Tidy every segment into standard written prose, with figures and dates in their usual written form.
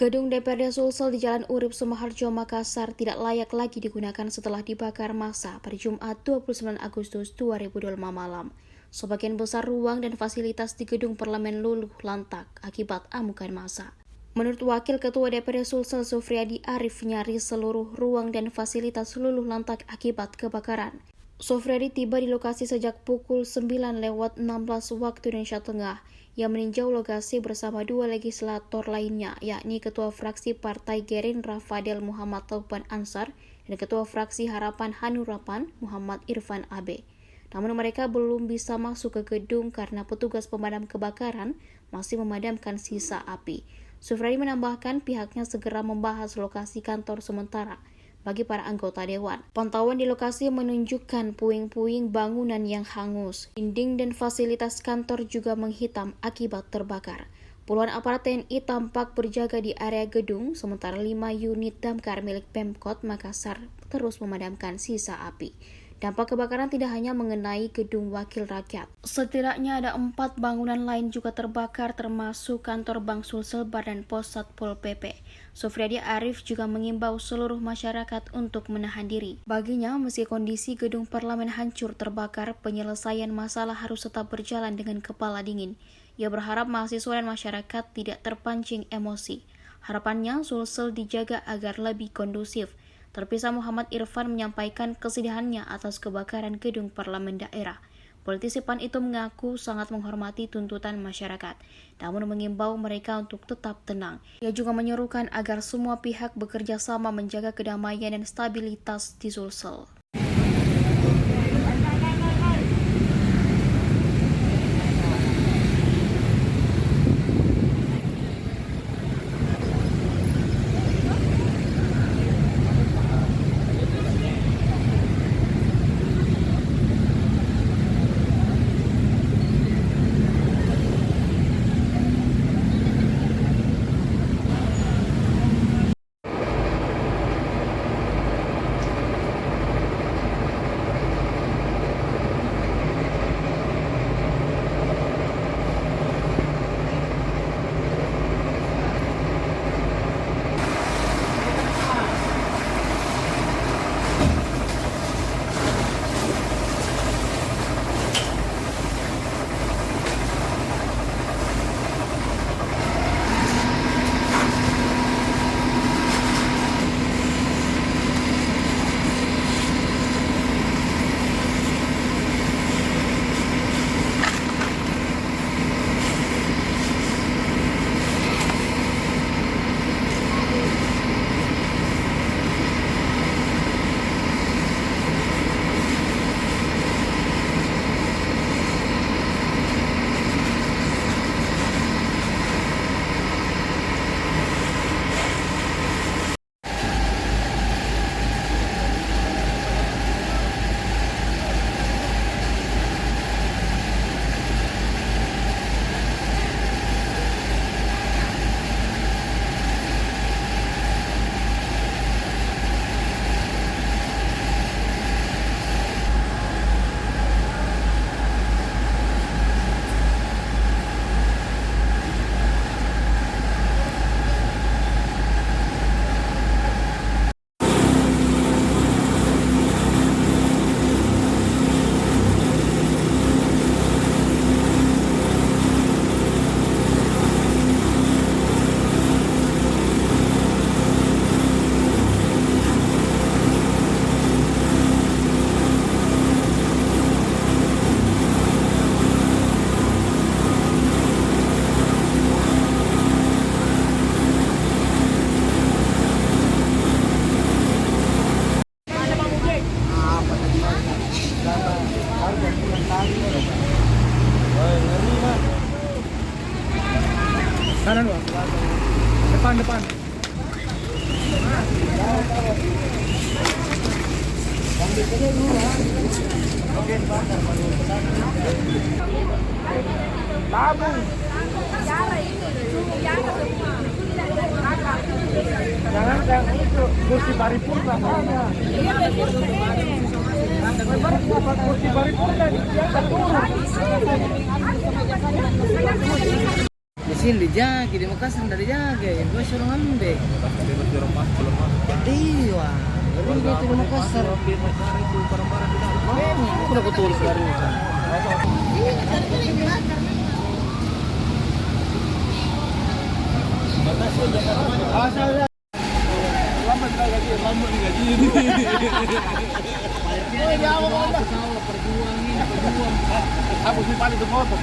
Gedung DPRD Sulsel di Jalan Urip Sumoharjo, Makassar tidak layak lagi digunakan setelah dibakar massa pada Jumat 29 Agustus 2025 malam. Sebagian besar ruang dan fasilitas di gedung parlemen luluh lantak akibat amukan massa. Menurut Wakil Ketua DPRD Sulsel Sufriadi Arif, nyaris seluruh ruang dan fasilitas luluh lantak akibat kebakaran. Sufriadi tiba di lokasi sejak pukul 9:16 waktu Indonesia Tengah. Ia meninjau lokasi bersama dua legislator lainnya, yakni Ketua Fraksi Partai Gerindra Fadel Muhammad Taufan Ansar dan Ketua Fraksi Harapan Hanurapan Muhammad Irfan Abe. Namun mereka belum bisa masuk ke gedung karena petugas pemadam kebakaran masih memadamkan sisa api. Sufriadi menambahkan pihaknya segera membahas lokasi kantor sementara bagi para anggota dewan. Pantauan di lokasi menunjukkan puing-puing bangunan yang hangus. Dinding dan fasilitas kantor juga menghitam akibat terbakar. Puluhan aparat TNI tampak berjaga di area gedung, sementara 5 unit damkar milik Pemkot Makassar terus memadamkan sisa api. Dampak kebakaran tidak hanya mengenai gedung wakil rakyat. Setidaknya ada 4 bangunan lain juga terbakar, termasuk kantor Bank Sulsel Badan Pos Satpol PP. Sufriadi Arif juga mengimbau seluruh masyarakat untuk menahan diri. Baginya, meski kondisi gedung parlemen hancur terbakar, penyelesaian masalah harus tetap berjalan dengan kepala dingin. Ia berharap mahasiswa dan masyarakat tidak terpancing emosi. Harapannya, Sulsel dijaga agar lebih kondusif. Terpisah Muhammad Irfan menyampaikan kesedihannya atas kebakaran gedung parlemen daerah. Politisi PAN itu mengaku sangat menghormati tuntutan masyarakat, namun mengimbau mereka untuk tetap tenang. Ia juga menyerukan agar semua pihak bekerja sama menjaga kedamaian dan stabilitas di Sulsel. Kanan Bang. Depan. Tabung. Jangan itu kursi paripurna. Kursi paripurna diangkat turun. sini dijaga, di Makassar nggak dijaga, yang gue suruh ngambek. Dia masih orang masuk belum masuk. Iya, baru gitu di Makassar. Itu barang-barang di dalam. Memang, udah betul sekarang. Lambat nih gaji ini. Perjuang. Aku sih paling itu foto.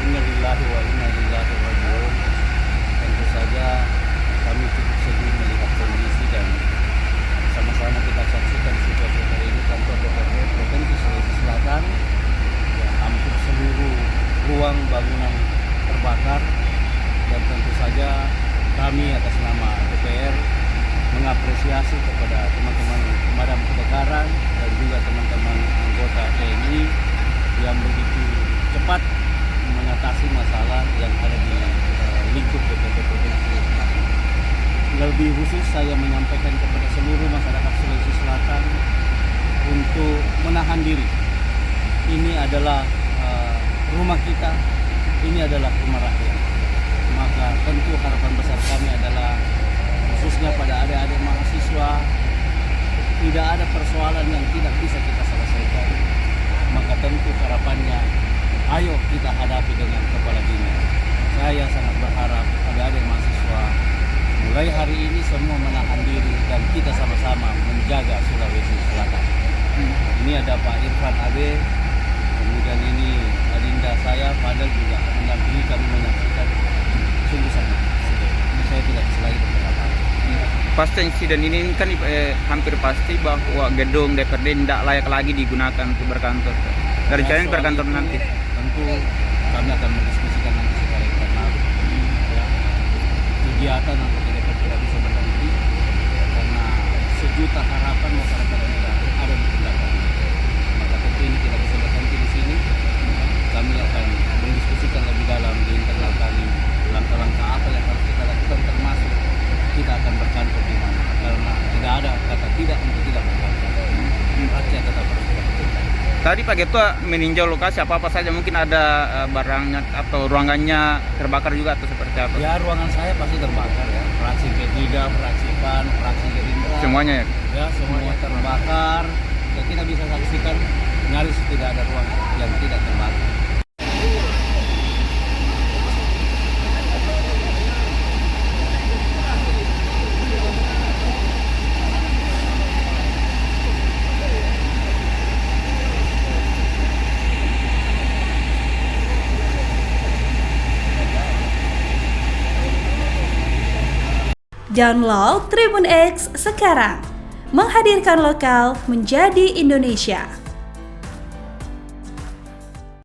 Innalillahi wa inna ilaihi raji'un. Tentu saja kami cukup sedih melihat kondisi dan sama-sama kita saksikan situasi hari ini kantor DPRD Provinsi Sulawesi Selatan yang hampir seluruh ruang bangunan terbakar, dan tentu saja kami atas nama DPR mengapresiasi kepada teman-teman pemadam kebakaran dan juga teman-teman anggota TNI yang begitu cepat mengatasi masalah yang ada di lingkup DPRD Provinsi Selatan. Lebih khusus saya menyampaikan kepada seluruh masyarakat Sulawesi Selatan untuk menahan diri. Ini adalah rumah kita, ini adalah rumah rakyat. Maka tentu harapan besar kami adalah khususnya pada adik-adik mahasiswa, tidak ada persoalan yang tidak bisa kita selesaikan. Maka tentu harapannya, ayo kita hadapi dengan kepala dingin. Saya sangat berharap adik-adik mahasiswa mulai hari ini semua menahan diri dan kita sama-sama menjaga Sulawesi Selatan. Ini ada Pak Irfan Abe, kemudian ini adinda saya, Fadel juga mendampingi kami menyaksikan. Sungguh sangat sedih. Saya tidak bisa lagi berkata. Pasti insiden ini kan hampir pasti bahwa gedung DPRD tidak layak lagi digunakan untuk berkantor. Dari rencananya berkantor nanti. Tentu kami akan mendiskusikan nanti secara internal. Ya, kegiatan anggota DPR tidak bisa berhenti karena sejuta harapan masyarakat kita ada di belakang. Maka tentu ini tidak bisa berhenti di sini. Kami akan mendiskusikan lebih dalam di internal kami langkah-langkah apa yang harus kita lakukan, termasuk kita akan berkantor di mana. Karena tidak ada kata tidak untuk tidak berkantor. Rakyat tetap harus berkantor. Tadi Pak Ketua meninjau lokasi apa-apa saja, mungkin ada barangnya atau ruangannya terbakar juga atau seperti apa? Ya ruangan saya pasti terbakar ya. Fraksi P3, fraksi PAN, fraksi Gerindra. Semuanya ya? Ya semuanya terbakar. Ya, kita bisa saksikan nyaris tidak ada ruangan yang tidak terbakar. Download Tribun X sekarang, menghadirkan lokal menjadi Indonesia.